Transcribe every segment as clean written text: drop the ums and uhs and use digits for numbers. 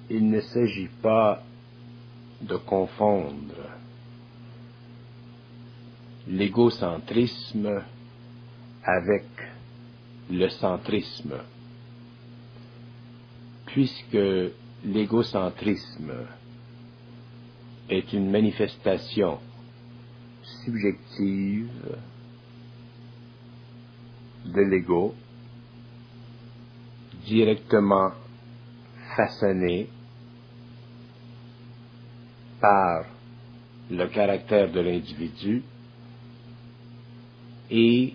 il ne s'agit pas de confondre l'égocentrisme avec le centrisme, puisque l'égocentrisme est une manifestation subjective de l'ego, directement façonnée par le caractère de l'individu et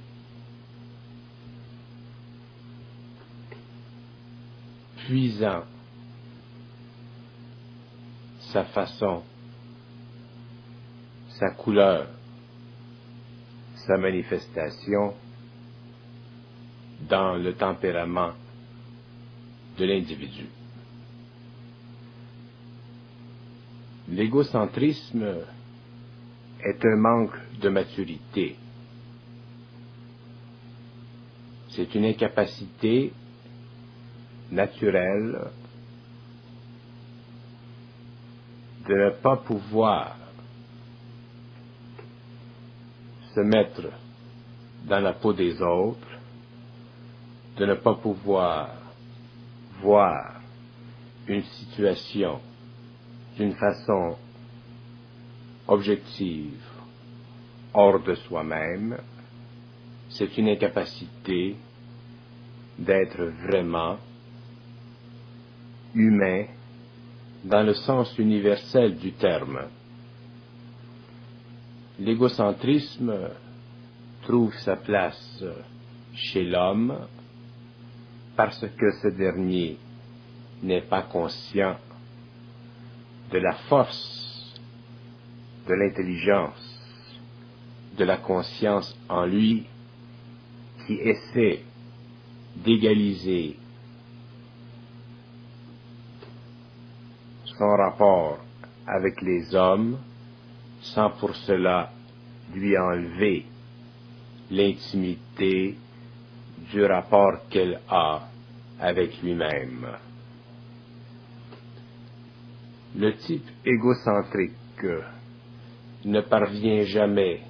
puisant sa façon, sa couleur, sa manifestation dans le tempérament de l'individu. L'égocentrisme est un manque de maturité. C'est une incapacité naturelle de ne pas pouvoir se mettre dans la peau des autres, de ne pas pouvoir voir une situation d'une façon objective, hors de soi-même. C'est une incapacité d'être vraiment humain dans le sens universel du terme. L'égocentrisme trouve sa place chez l'homme parce que ce dernier n'est pas conscient de la force, de l'intelligence, de la conscience en lui qui essaie d'égaliser son rapport avec les hommes sans pour cela lui enlever l'intimité du rapport qu'elle a avec lui-même. Le type égocentrique ne parvient jamais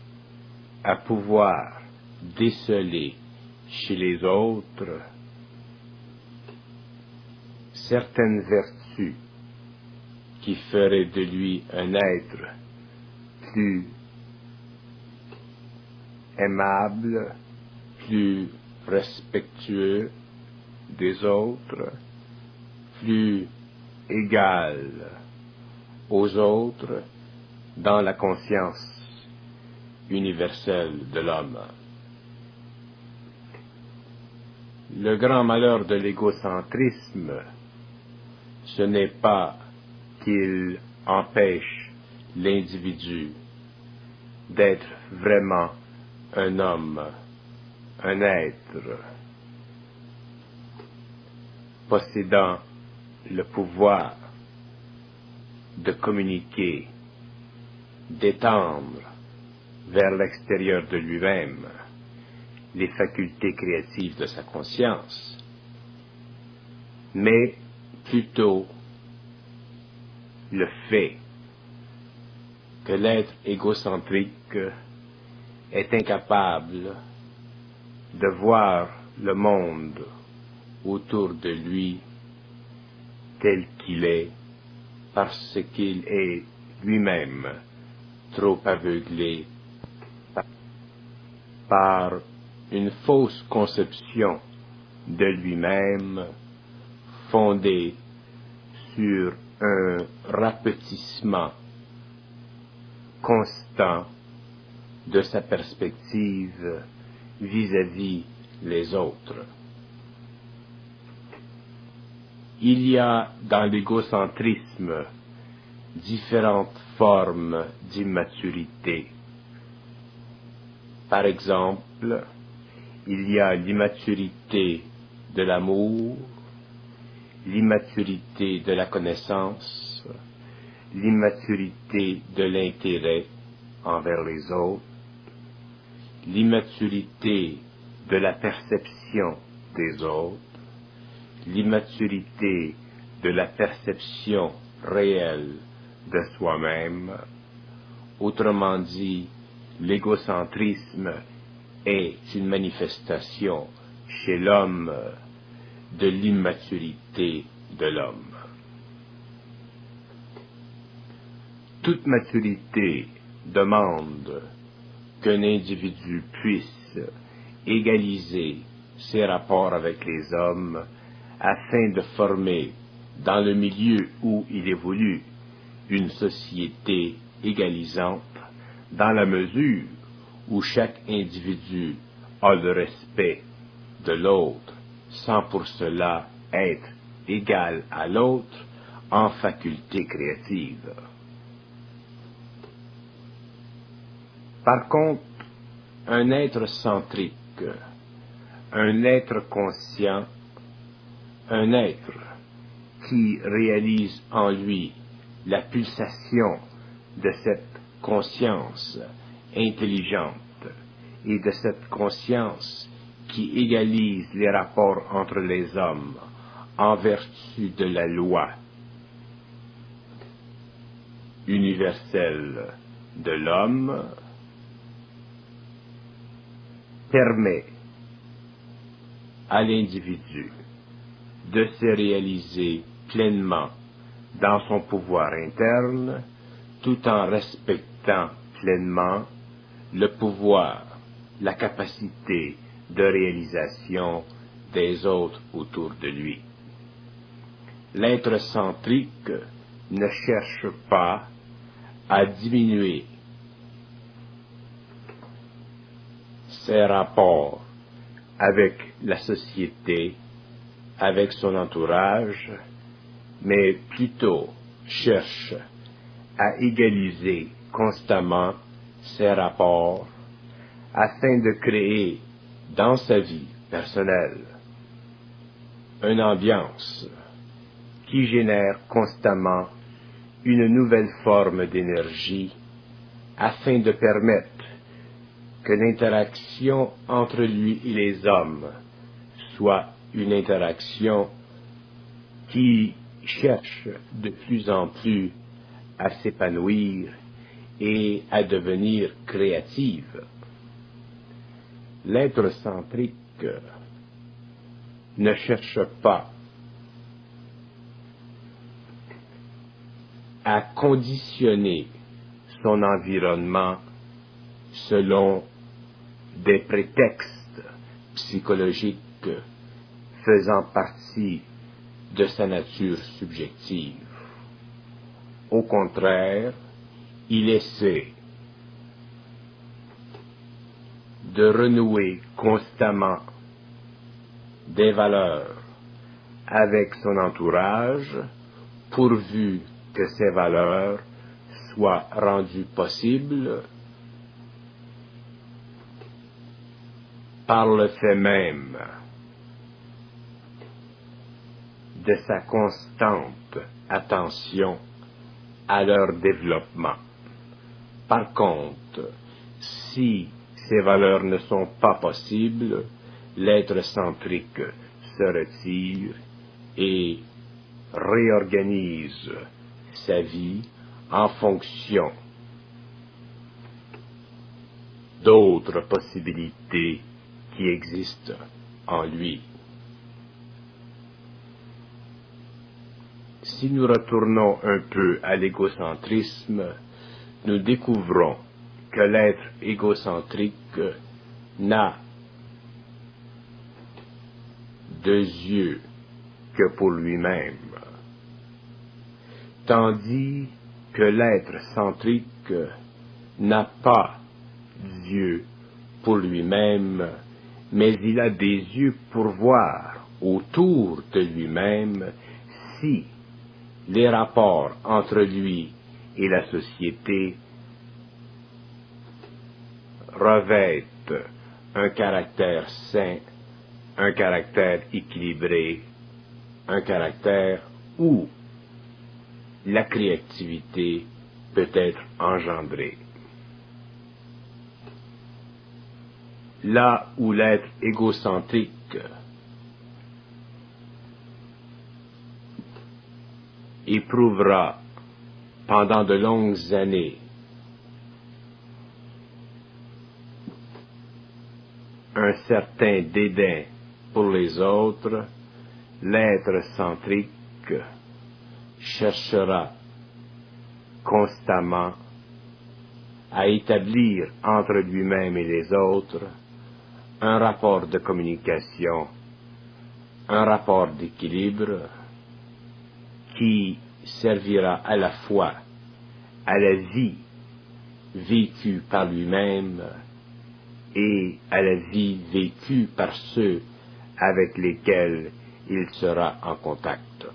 à pouvoir déceler chez les autres certaines vertus qui feraient de lui un être plus aimable, plus respectueux des autres, plus égal aux autres dans la conscience universelle de l'homme. Le grand malheur de l'égocentrisme, ce n'est pas qu'il empêche l'individu d'être vraiment un homme, un être possédant le pouvoir de communiquer, d'étendre vers l'extérieur de lui-même les facultés créatives de sa conscience, mais plutôt le fait que l'être égocentrique est incapable de voir le monde autour de lui tel qu'il est, parce qu'il est lui-même trop aveuglé par une fausse conception de lui-même fondée sur un rapetissement constant de sa perspective vis-à-vis les autres. Il y a dans l'égocentrisme différentes formes d'immaturité. Par exemple, il y a l'immaturité de l'amour, l'immaturité de la connaissance, l'immaturité de l'intérêt envers les autres, l'immaturité de la perception des autres, l'immaturité de la perception réelle de soi-même. Autrement dit, l'égocentrisme est une manifestation chez l'homme de l'immaturité de l'homme. Toute maturité demande qu'un individu puisse égaliser ses rapports avec les hommes afin de former, dans le milieu où il évolue, une société égalisante dans la mesure où chaque individu a le respect de l'autre sans pour cela être égal à l'autre en faculté créative. Par contre, un être centrique, un être conscient, un être qui réalise en lui la pulsation de cette conscience intelligente et de cette conscience qui égalise les rapports entre les hommes en vertu de la loi universelle de l'homme, permet à l'individu de se réaliser pleinement dans son pouvoir interne, tout en respectant pleinement le pouvoir, la capacité de réalisation des autres autour de lui. L'être centrique ne cherche pas à diminuer ses rapports avec la société, avec son entourage, mais plutôt cherche à égaliser constamment ses rapports afin de créer dans sa vie personnelle une ambiance qui génère constamment une nouvelle forme d'énergie afin de permettre que l'interaction entre lui et les hommes soit une interaction qui cherche de plus en plus à s'épanouir et à devenir créative. L'être centrique ne cherche pas à conditionner son environnement selon des prétextes psychologiques faisant partie de sa nature subjective. Au contraire, il essaie de renouer constamment des valeurs avec son entourage, pourvu que ces valeurs soient rendues possibles par le fait même de sa constante attention à leur développement. Par contre, si ces valeurs ne sont pas possibles, l'être centrique se retire et réorganise sa vie en fonction d'autres possibilités qui existent en lui. Si nous retournons un peu à l'égocentrisme, nous découvrons que l'être égocentrique n'a de yeux que pour lui-même, tandis que l'être centrique n'a pas d'yeux pour lui-même, mais il a des yeux pour voir autour de lui-même si les rapports entre lui et la société revêtent un caractère sain, un caractère équilibré, un caractère où la créativité peut être engendrée. Là où l'être égocentrique éprouvera pendant de longues années un certain dédain pour les autres, l'être centrique cherchera constamment à établir entre lui-même et les autres un rapport de communication, un rapport d'équilibre qui servira à la fois à la vie vécue par lui-même et à la vie vécue par ceux avec lesquels il sera en contact.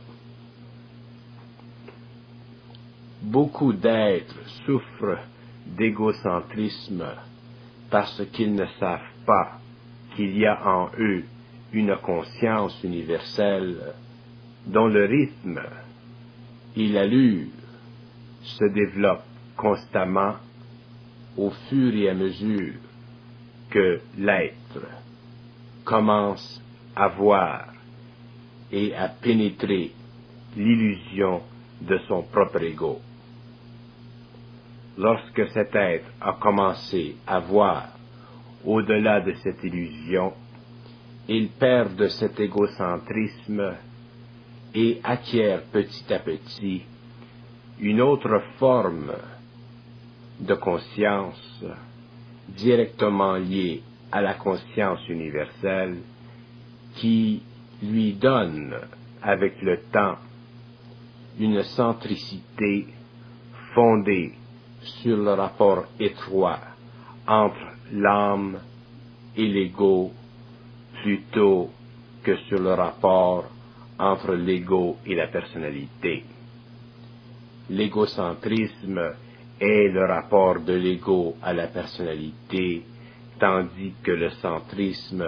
Beaucoup d'êtres souffrent d'égocentrisme parce qu'ils ne savent pas qu'il y a en eux une conscience universelle dont le rythme et l'allure se développent constamment au fur et à mesure que l'être commence à voir et à pénétrer l'illusion de son propre ego. Lorsque cet être a commencé à voir au-delà de cette illusion, il perd de cet égocentrisme et acquiert petit à petit une autre forme de conscience directement liée à la conscience universelle qui lui donne avec le temps une centricité fondée sur le rapport étroit entre l'âme et l'ego plutôt que sur le rapport entre l'ego et la personnalité. L'égocentrisme est le rapport de l'ego à la personnalité, tandis que le centrisme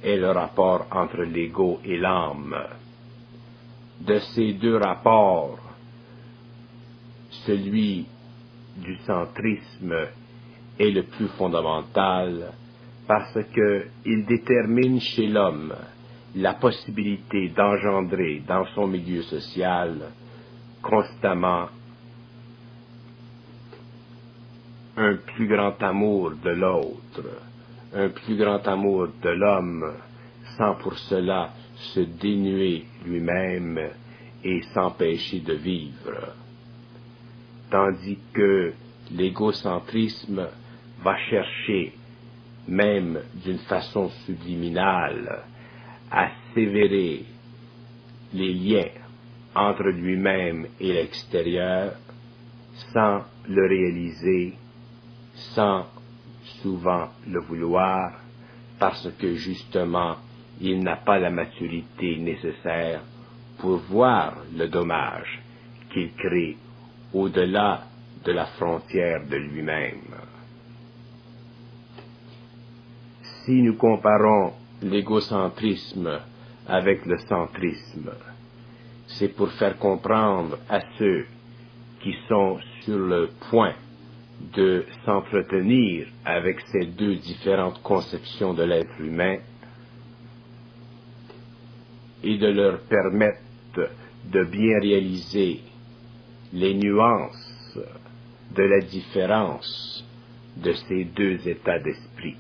est le rapport entre l'ego et l'âme. De ces deux rapports, celui du centrisme est le plus fondamental parce qu'il détermine chez l'homme la possibilité d'engendrer dans son milieu social constamment un plus grand amour de l'autre, un plus grand amour de l'homme, sans pour cela se dénuer lui-même et s'empêcher de vivre. Tandis que l'égocentrisme va chercher, même d'une façon subliminale, à sévérer les liens entre lui-même et l'extérieur, sans le réaliser, sans souvent le vouloir, parce que justement, il n'a pas la maturité nécessaire pour voir le dommage qu'il crée au-delà de la frontière de lui-même. Si nous comparons l'égocentrisme avec le centrisme, c'est pour faire comprendre à ceux qui sont sur le point de s'entretenir avec ces deux différentes conceptions de l'être humain et de leur permettre de bien réaliser les nuances de la différence de ces deux états d'esprit.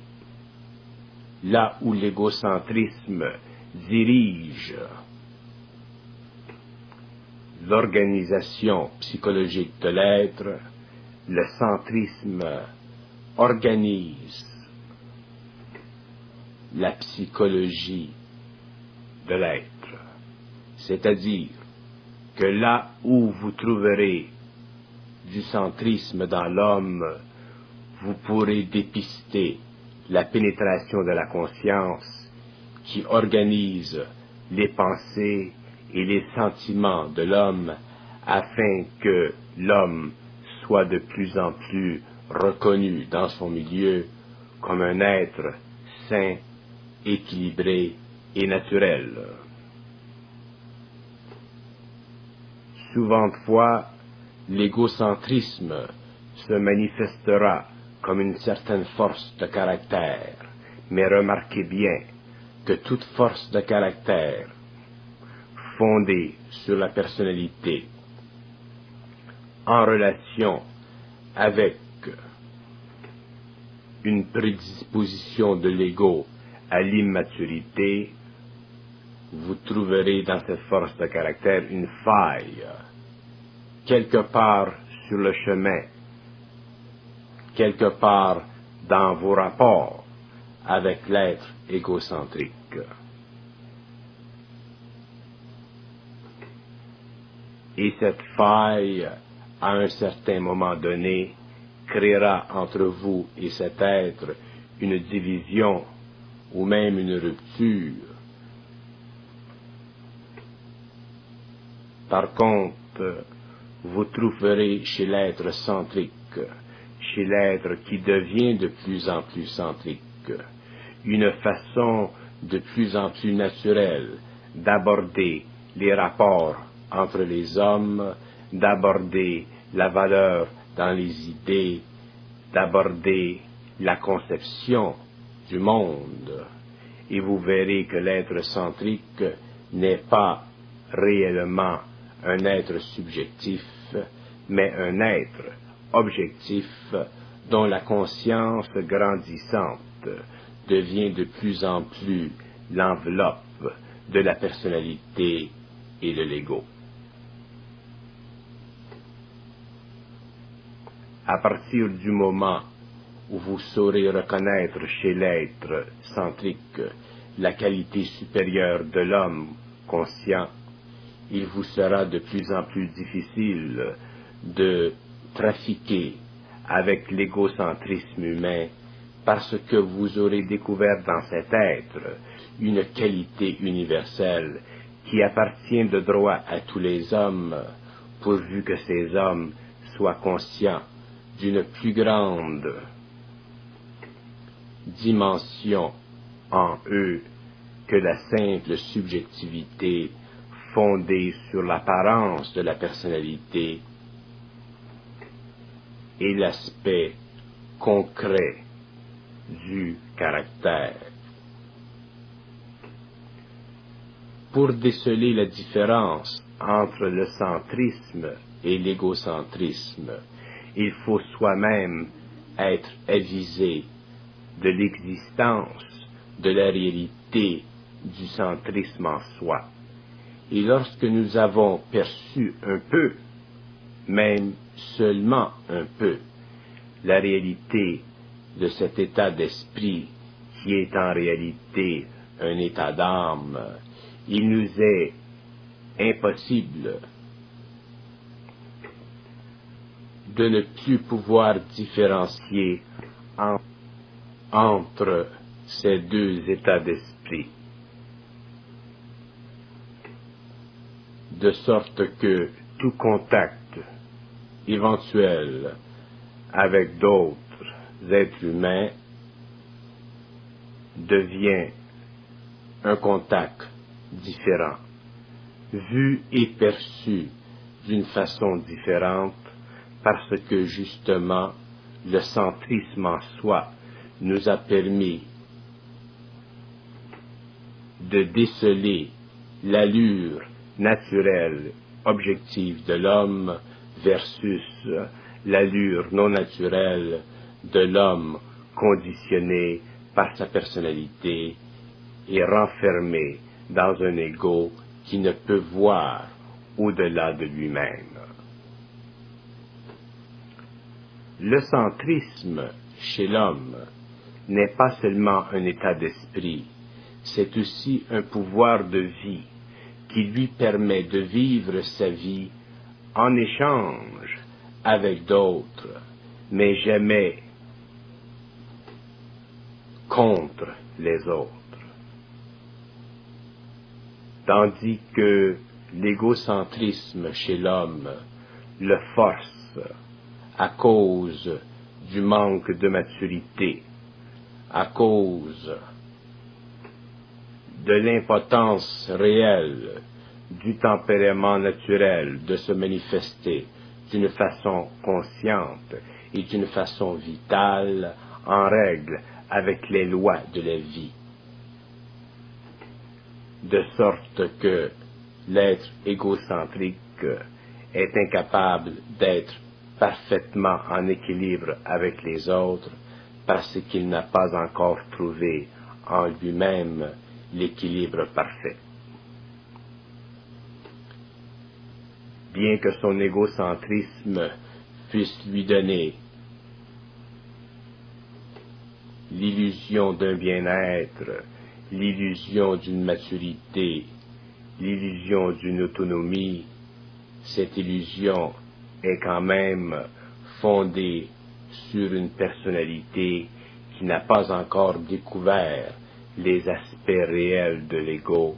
Là où l'égocentrisme dirige l'organisation psychologique de l'être, le centrisme organise la psychologie de l'être. C'est-à-dire que là où vous trouverez du centrisme dans l'homme, vous pourrez dépister la pénétration de la conscience qui organise les pensées et les sentiments de l'homme afin que l'homme soit de plus en plus reconnu dans son milieu comme un être sain, équilibré et naturel. Souvent de fois, l'égocentrisme se manifestera comme une certaine force de caractère, mais remarquez bien que toute force de caractère fondée sur la personnalité en relation avec une prédisposition de l'ego à l'immaturité, vous trouverez dans cette force de caractère une faille, quelque part sur le chemin, quelque part dans vos rapports avec l'être égocentrique. Et cette faille, à un certain moment donné, créera entre vous et cet être une division ou même une rupture. Par contre, vous trouverez chez l'être centrique, chez l'être qui devient de plus en plus centrique, une façon de plus en plus naturelle d'aborder les rapports entre les hommes, d'aborder la valeur dans les idées, d'aborder la conception du monde. Et vous verrez que l'être centrique n'est pas réellement un être subjectif, mais un être objectif dont la conscience grandissante devient de plus en plus l'enveloppe de la personnalité et de l'ego. À partir du moment où vous saurez reconnaître chez l'être centrique la qualité supérieure de l'homme conscient, il vous sera de plus en plus difficile de trafiquer avec l'égocentrisme humain parce que vous aurez découvert dans cet être une qualité universelle qui appartient de droit à tous les hommes, pourvu que ces hommes soient conscients d'une plus grande dimension en eux que la simple subjectivité fondée sur l'apparence de la personnalité et l'aspect concret du caractère. Pour déceler la différence entre le centrisme et l'égocentrisme, il faut soi-même être avisé de l'existence de la réalité du centrisme en soi. Et lorsque nous avons perçu un peu, même seulement un peu, la réalité de cet état d'esprit qui est en réalité un état d'âme, il nous est impossible de ne plus pouvoir différencier entre ces deux états d'esprit, de sorte que tout contact éventuel avec d'autres êtres humains devient un contact différent, vu et perçu d'une façon différente, parce que justement le centrisme en soi nous a permis de déceler l'allure naturelle, objective de l'homme versus l'allure non naturelle de l'homme conditionné par sa personnalité et renfermé dans un ego qui ne peut voir au-delà de lui-même. Le centrisme chez l'homme n'est pas seulement un état d'esprit, c'est aussi un pouvoir de vie qui lui permet de vivre sa vie en échange avec d'autres, mais jamais contre les autres. Tandis que l'égocentrisme chez l'homme le force à cause du manque de maturité, à cause de l'impotence réelle du tempérament naturel de se manifester d'une façon consciente et d'une façon vitale, en règle avec les lois de la vie. De sorte que l'être égocentrique est incapable d'être parfaitement en équilibre avec les autres parce qu'il n'a pas encore trouvé en lui-même l'équilibre parfait. Bien que son égocentrisme puisse lui donner l'illusion d'un bien-être, l'illusion d'une maturité, l'illusion d'une autonomie, cette illusion est quand même fondée sur une personnalité qui n'a pas encore découvert les aspects réels de l'ego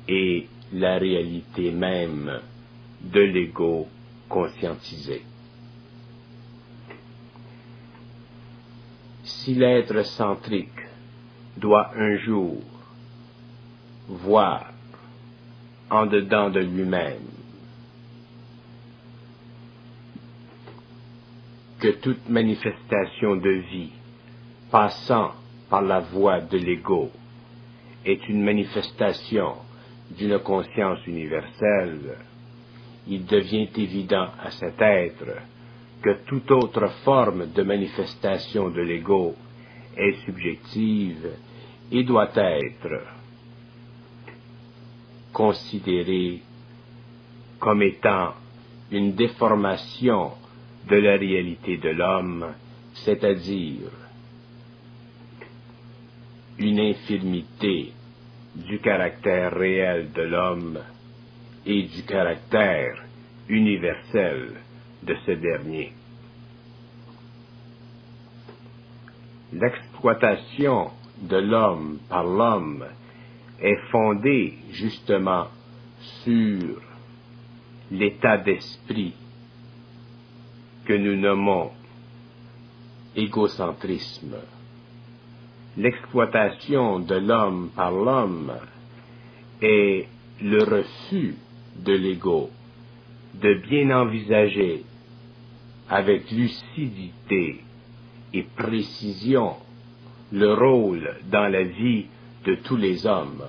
et la réalité même de l'ego conscientisé. Si l'être centrique doit un jour voir en dedans de lui-même que toute manifestation de vie passant par la voie de l'ego est une manifestation d'une conscience universelle, il devient évident à cet être que toute autre forme de manifestation de l'ego est subjective et doit être considérée comme étant une déformation de la réalité de l'homme, c'est-à-dire une infirmité du caractère réel de l'homme et du caractère universel de ce dernier. L'exploitation de l'homme par l'homme est fondée justement sur l'état d'esprit que nous nommons égocentrisme. L'exploitation de l'homme par l'homme est le refus de l'ego de bien envisager avec lucidité et précision le rôle dans la vie de tous les hommes,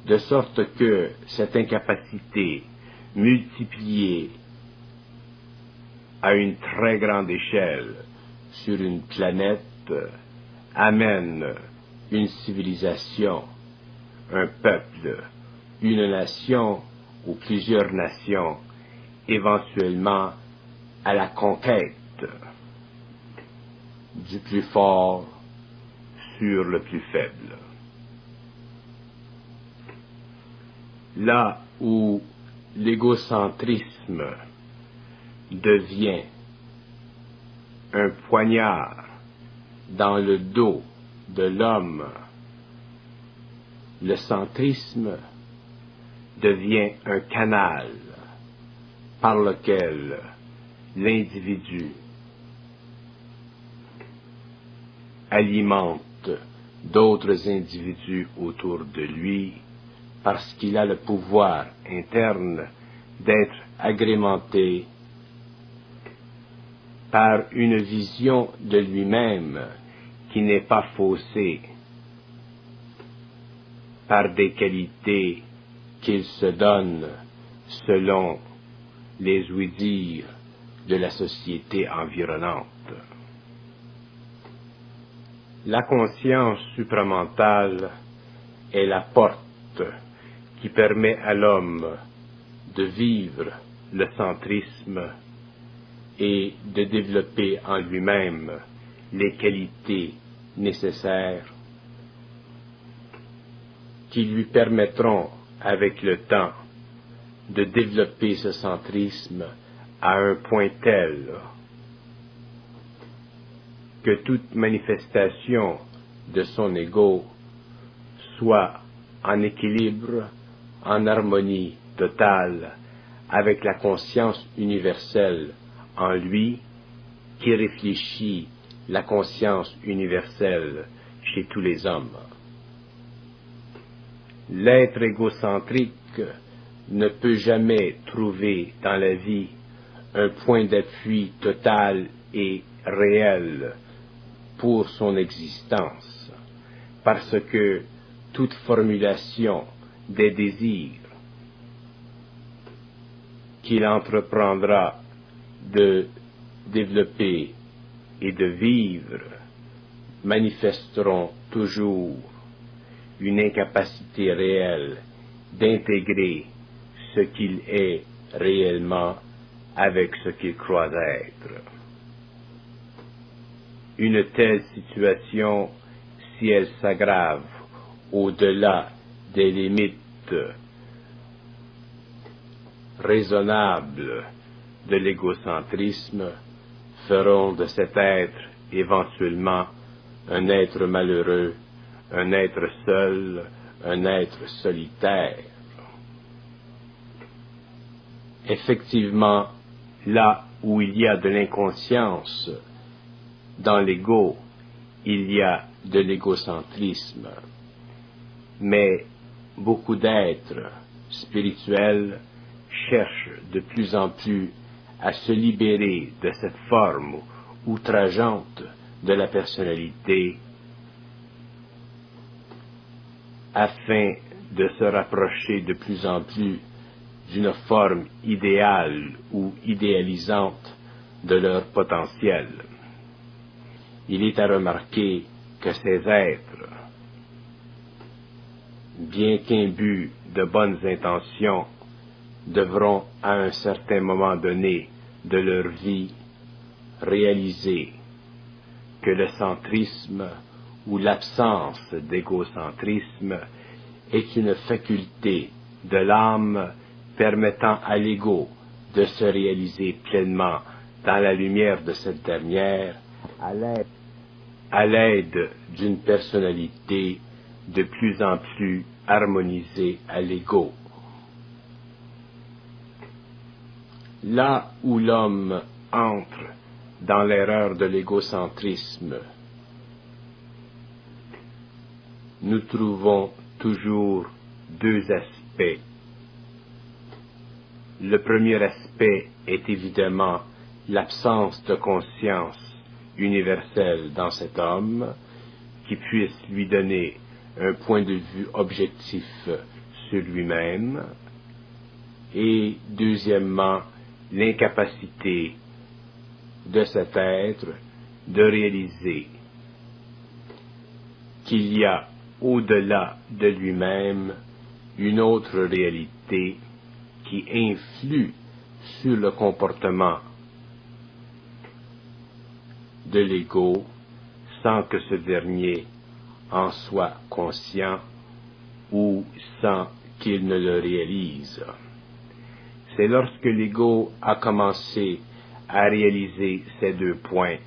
de sorte que cette incapacité multipliée à une très grande échelle sur une planète amène une civilisation, un peuple, une nation ou plusieurs nations, éventuellement à la conquête du plus fort sur le plus faible. Là où l'égocentrisme devient un poignard dans le dos de l'homme, le centrisme devient un canal par lequel l'individu alimente d'autres individus autour de lui parce qu'il a le pouvoir interne d'être agrémenté par une vision de lui-même qui n'est pas faussée par des qualités qu'il se donne selon les ouï-dire de la société environnante. La conscience supramentale est la porte qui permet à l'homme de vivre le centrisme et de développer en lui-même les qualités nécessaires qui lui permettront avec le temps de développer ce centrisme à un point tel que toute manifestation de son ego soit en équilibre, en harmonie totale avec la conscience universelle en lui qui réfléchit la conscience universelle chez tous les hommes. L'être égocentrique ne peut jamais trouver dans la vie un point d'appui total et réel pour son existence, parce que toute formulation des désirs qu'il entreprendra de développer et de vivre manifesteront toujours une incapacité réelle d'intégrer ce qu'il est réellement avec ce qu'il croit être. Une telle situation, si elle s'aggrave au-delà des limites raisonnables de l'égocentrisme, feront de cet être éventuellement un être malheureux, un être seul, un être solitaire. Effectivement, là où il y a de l'inconscience dans l'ego, il y a de l'égocentrisme. Mais beaucoup d'êtres spirituels cherchent de plus en plus à se libérer de cette forme outrageante de la personnalité afin de se rapprocher de plus en plus d'une forme idéale ou idéalisante de leur potentiel. Il est à remarquer que ces êtres, bien qu'imbus de bonnes intentions, devront à un certain moment donné de leur vie réaliser que le centrisme ou l'absence d'égocentrisme est une faculté de l'âme permettant à l'ego de se réaliser pleinement dans la lumière de cette dernière à l'aide d'une personnalité de plus en plus harmonisée à l'ego. Là où l'homme entre dans l'erreur de l'égocentrisme, nous trouvons toujours deux aspects. Le premier aspect est évidemment l'absence de conscience universelle dans cet homme qui puisse lui donner un point de vue objectif sur lui-même, et deuxièmement, l'incapacité de cet être de réaliser qu'il y a au-delà de lui-même une autre réalité qui influe sur le comportement de l'ego sans que ce dernier en soit conscient ou sans qu'il ne le réalise. C'est lorsque l'ego a commencé à réaliser ces deux points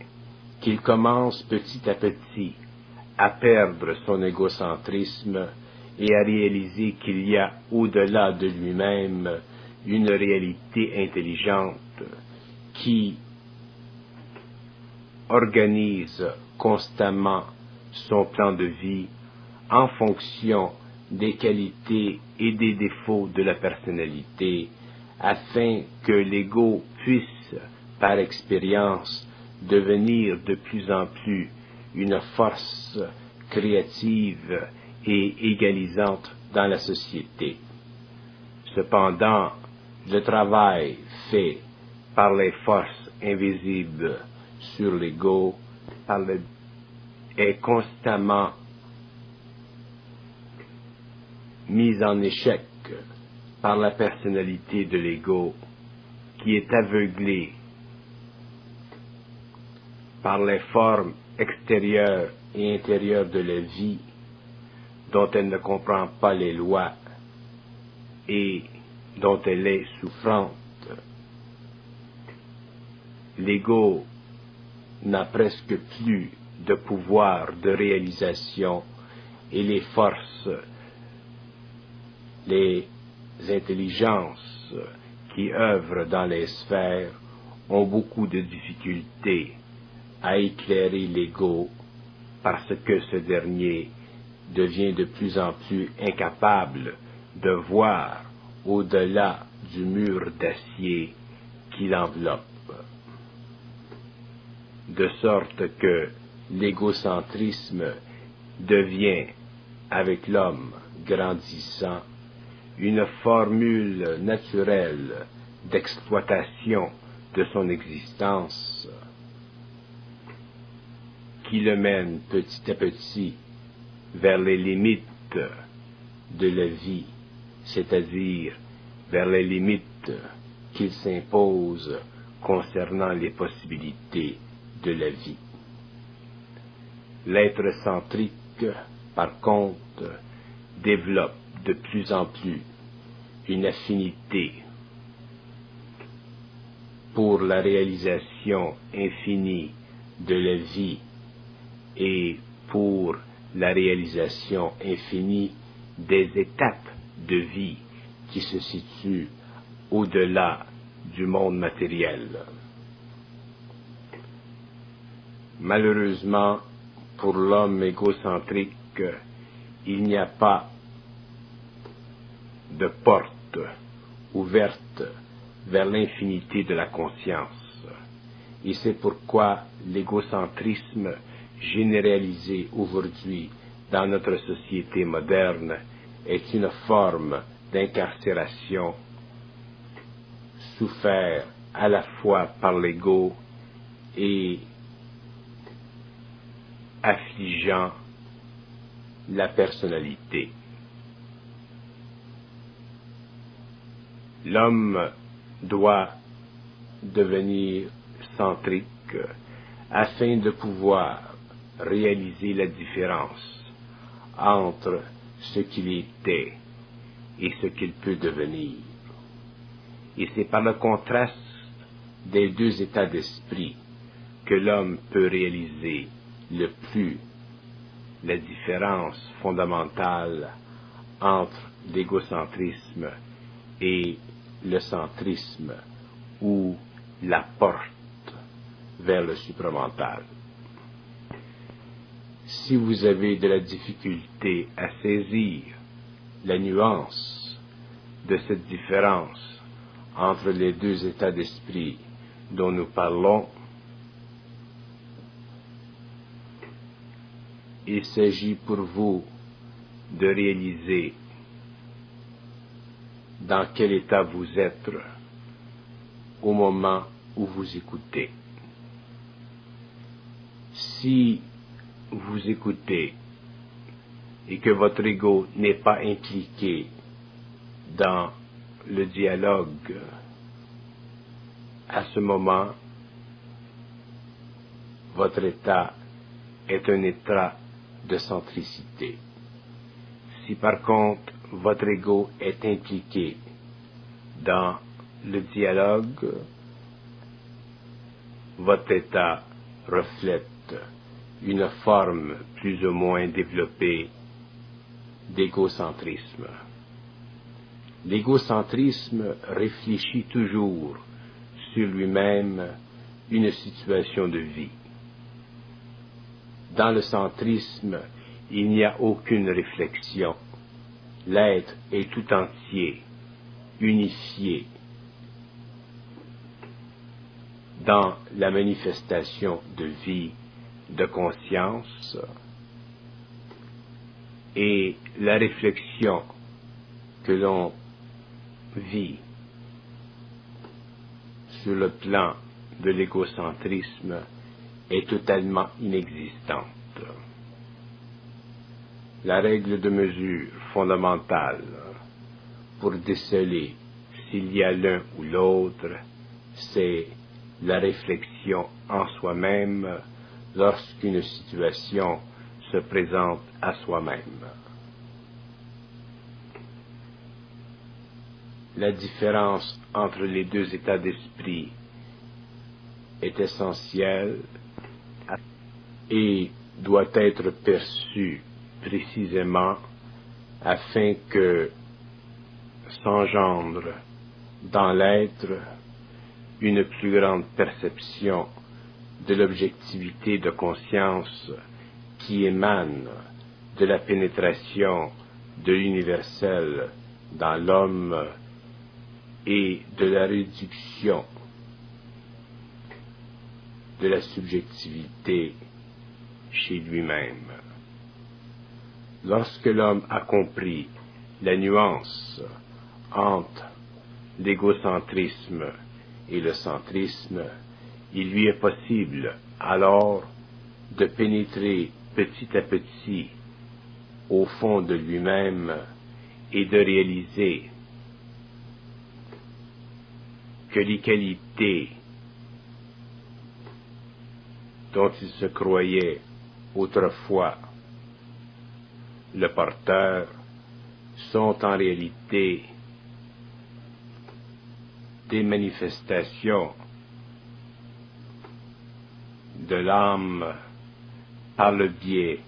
qu'il commence petit à petit à perdre son égocentrisme et à réaliser qu'il y a au-delà de lui-même une réalité intelligente qui organise constamment son plan de vie en fonction des qualités et des défauts de la personnalité, afin que l'ego puisse, par expérience, devenir de plus en plus une force créative et égalisante dans la société. Cependant, le travail fait par les forces invisibles sur l'ego est constamment mis en échec par la personnalité de l'ego qui est aveuglée par les formes extérieures et intérieures de la vie dont elle ne comprend pas les lois et dont elle est souffrante. L'ego n'a presque plus de pouvoir de réalisation et les forces, les intelligences qui œuvrent dans les sphères ont beaucoup de difficultés à éclairer l'ego parce que ce dernier devient de plus en plus incapable de voir au-delà du mur d'acier qui l'enveloppe. De sorte que l'égocentrisme devient avec l'homme grandissant une formule naturelle d'exploitation de son existence qui le mène petit à petit vers les limites de la vie, c'est-à-dire vers les limites qu'il s'impose concernant les possibilités de la vie. L'être centrique, par contre, développe de plus en plus une affinité pour la réalisation infinie de la vie et pour la réalisation infinie des étapes de vie qui se situent au-delà du monde matériel. Malheureusement, pour l'homme égocentrique, il n'y a pas de porte ouverte vers l'infinité de la conscience. Et c'est pourquoi l'égocentrisme généralisé aujourd'hui dans notre société moderne est une forme d'incarcération souffert à la fois par l'ego et affligeant la personnalité. L'homme doit devenir centrique afin de pouvoir réaliser la différence entre ce qu'il était et ce qu'il peut devenir. Et c'est par le contraste des deux états d'esprit que l'homme peut réaliser le plus la différence fondamentale entre l'égocentrisme et le centrisme, ou la porte vers le supramental. Si vous avez de la difficulté à saisir la nuance de cette différence entre les deux états d'esprit dont nous parlons, il s'agit pour vous de réaliser dans quel état vous êtes au moment où vous écoutez. Si vous écoutez et que votre ego n'est pas impliqué dans le dialogue, à ce moment, votre état est un état de centricité. Si par contre votre ego est impliqué dans le dialogue, votre état reflète une forme plus ou moins développée d'égocentrisme. L'égocentrisme réfléchit toujours sur lui-même une situation de vie. Dans le centrisme, il n'y a aucune réflexion. L'être est tout entier, unifié dans la manifestation de vie, de conscience, et la réflexion que l'on vit sur le plan de l'égocentrisme est totalement inexistante. La règle de mesure fondamentale pour déceler s'il y a l'un ou l'autre, c'est la réflexion en soi-même lorsqu'une situation se présente à soi-même. La différence entre les deux états d'esprit est essentielle et doit être perçue précisément afin que s'engendre dans l'être une plus grande perception de l'objectivité de conscience qui émane de la pénétration de l'universel dans l'homme et de la réduction de la subjectivité chez lui-même. Lorsque l'homme a compris la nuance entre l'égocentrisme et le centrisme, il lui est possible alors de pénétrer petit à petit au fond de lui-même et de réaliser que les qualités dont il se croyait autrefois le porteur sont en réalité des manifestations de l'âme par le biais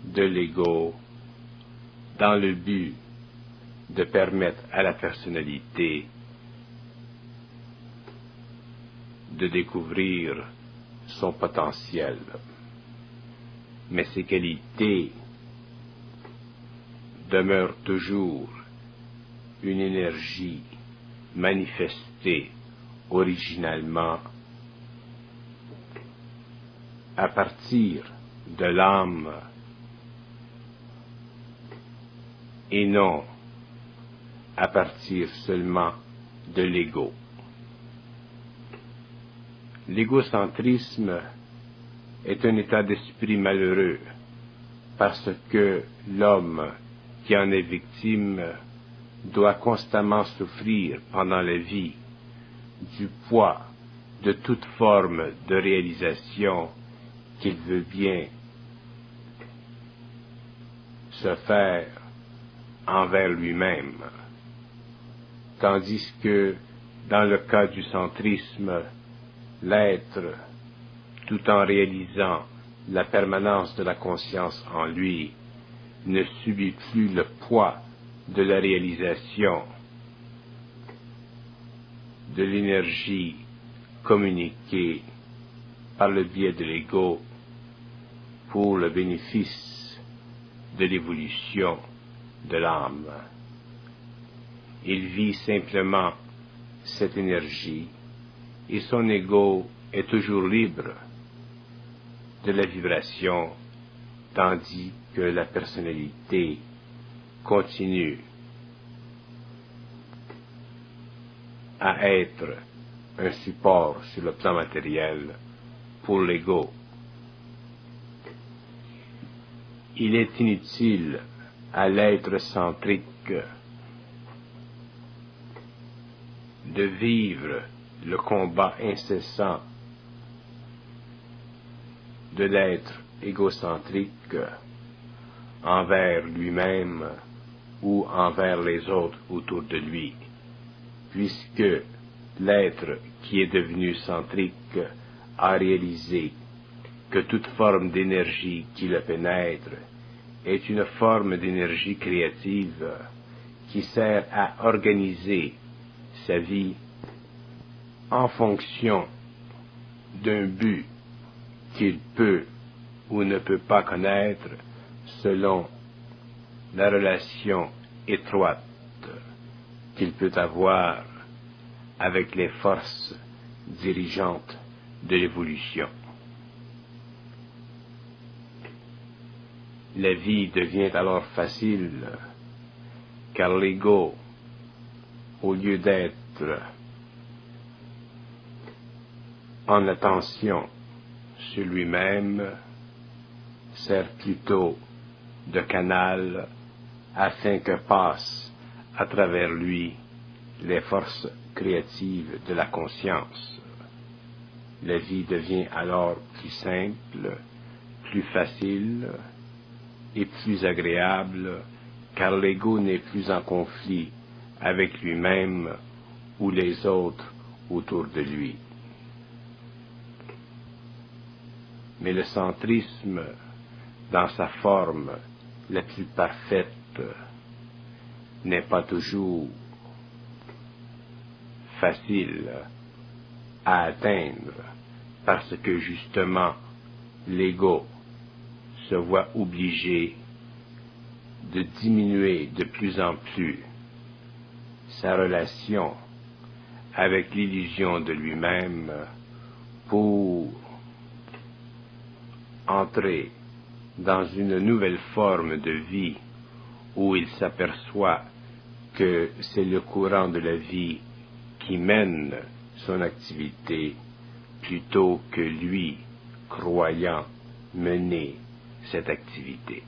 de l'ego, dans le but de permettre à la personnalité de découvrir son potentiel. Mais ces qualités demeurent toujours une énergie manifestée originalement à partir de l'âme et non à partir seulement de l'ego. L'égocentrisme est un état d'esprit malheureux parce que l'homme qui en est victime doit constamment souffrir pendant la vie du poids de toute forme de réalisation qu'il veut bien se faire envers lui-même, tandis que dans le cas du centrisme, l'être, tout en réalisant la permanence de la conscience en lui, ne subit plus le poids de la réalisation de l'énergie communiquée par le biais de l'ego pour le bénéfice de l'évolution de l'âme. Il vit simplement cette énergie et son ego est toujours libre de la vibration, tandis que la personnalité continue à être un support sur le plan matériel pour l'ego. Il est inutile à l'être centrique de vivre le combat incessant de l'être égocentrique envers lui-même ou envers les autres autour de lui, puisque l'être qui est devenu centrique a réalisé que toute forme d'énergie qui le pénètre est une forme d'énergie créative qui sert à organiser sa vie en fonction d'un but qu'il peut ou ne peut pas connaître selon la relation étroite qu'il peut avoir avec les forces dirigeantes de l'évolution. La vie devient alors facile, car l'ego, au lieu d'être en attention sur lui-même, sert plutôt de canal afin que passent à travers lui les forces créatives de la conscience. La vie devient alors plus simple, plus facile et plus agréable, car l'ego n'est plus en conflit avec lui-même ou les autres autour de lui. Mais le centrisme, dans sa forme la plus parfaite, n'est pas toujours facile à atteindre, parce que justement l'ego se voit obligé de diminuer de plus en plus sa relation avec l'illusion de lui-même pour entrer dans une nouvelle forme de vie où il s'aperçoit que c'est le courant de la vie qui mène son activité plutôt que lui, croyant mener cette activité.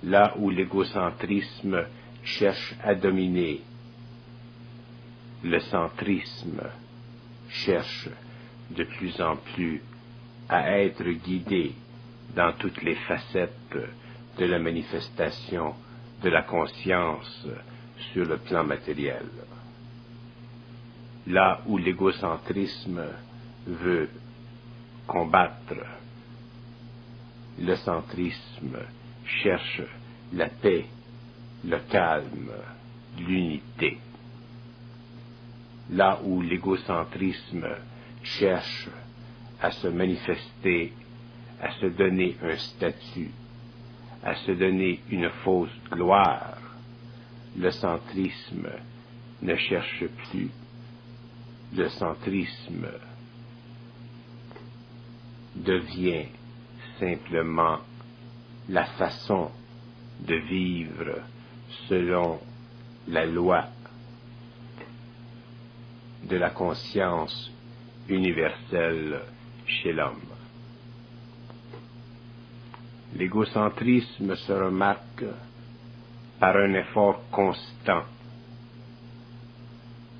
Là où l'égocentrisme cherche à dominer, le centrisme cherche de plus en plus à être guidé dans toutes les facettes de la manifestation de la conscience sur le plan matériel. Là où l'égocentrisme veut combattre, le centrisme cherche la paix, le calme, l'unité. Là où l'égocentrisme cherche à se manifester, à se donner un statut, à se donner une fausse gloire, le centrisme ne cherche plus. Le centrisme devient simplement la façon de vivre selon la loi de la conscience universelle chez l'homme. L'égocentrisme se remarque par un effort constant,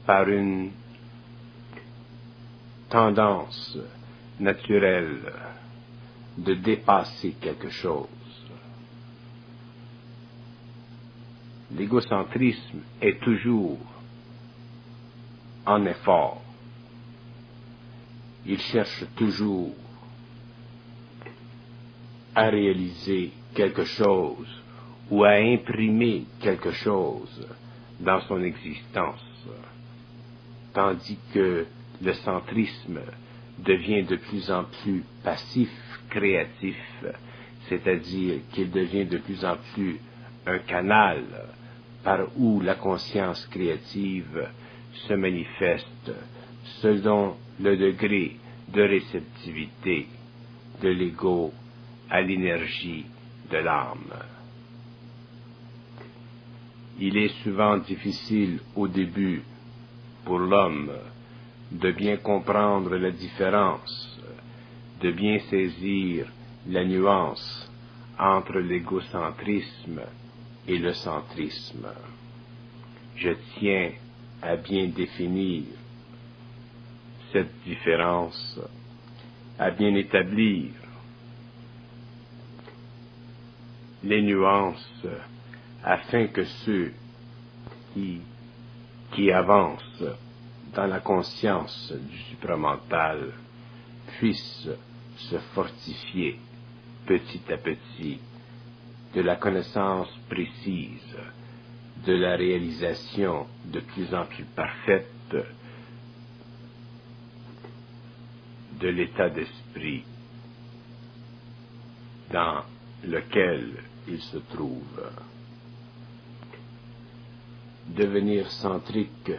par une tendance naturelle de dépasser quelque chose. L'égocentrisme est toujours en effort. Il cherche toujours à réaliser quelque chose ou à imprimer quelque chose dans son existence, tandis que le centrisme devient de plus en plus passif, créatif, c'est-à-dire qu'il devient de plus en plus un canal par où la conscience créative se manifeste selon le degré de réceptivité de l'ego à l'énergie de l'âme. Il est souvent difficile au début pour l'homme de bien comprendre la différence, de bien saisir la nuance entre l'égocentrisme et le centrisme. Je tiens à bien définir cette différence, à bien établir les nuances afin que ceux qui avancent dans la conscience du supramental puissent se fortifier petit à petit de la connaissance précise, de la réalisation de plus en plus parfaite de l'état d'esprit dans lequel il se trouve. Devenir centrique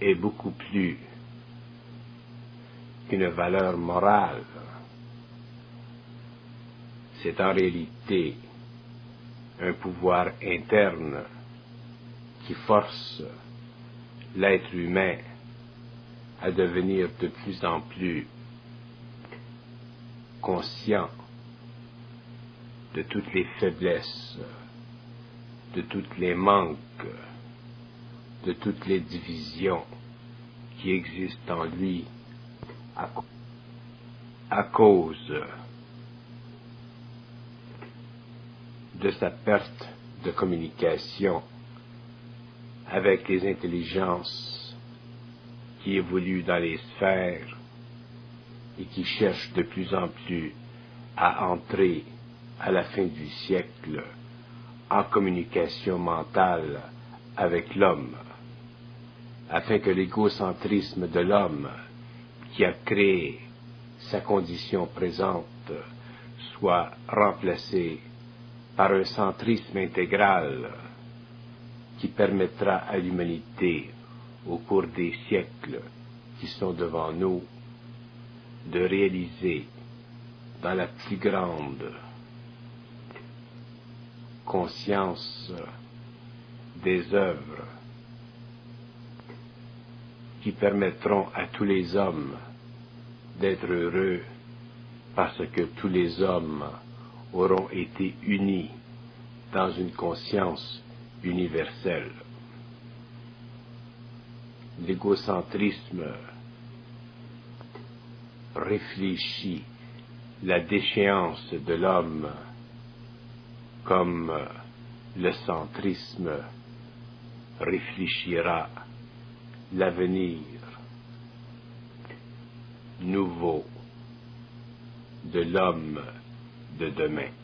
est beaucoup plus qu'une valeur morale. C'est en réalité un pouvoir interne qui force l'être humain à devenir de plus en plus conscient de toutes les faiblesses, de tous les manques, de toutes les divisions qui existent en lui à cause de sa perte de communication avec les intelligences qui évoluent dans les sphères et qui cherchent de plus en plus à entrer à la fin du siècle en communication mentale avec l'homme, afin que l'égocentrisme de l'homme qui a créé sa condition présente soit remplacé par un centrisme intégral qui permettra à l'humanité, au cours des siècles qui sont devant nous, de réaliser dans la plus grande conscience des œuvres qui permettront à tous les hommes d'être heureux parce que tous les hommes auront été unis dans une conscience universelle. L'égocentrisme réfléchit la déchéance de l'homme comme le centrisme réfléchira l'avenir nouveau de l'homme de demain.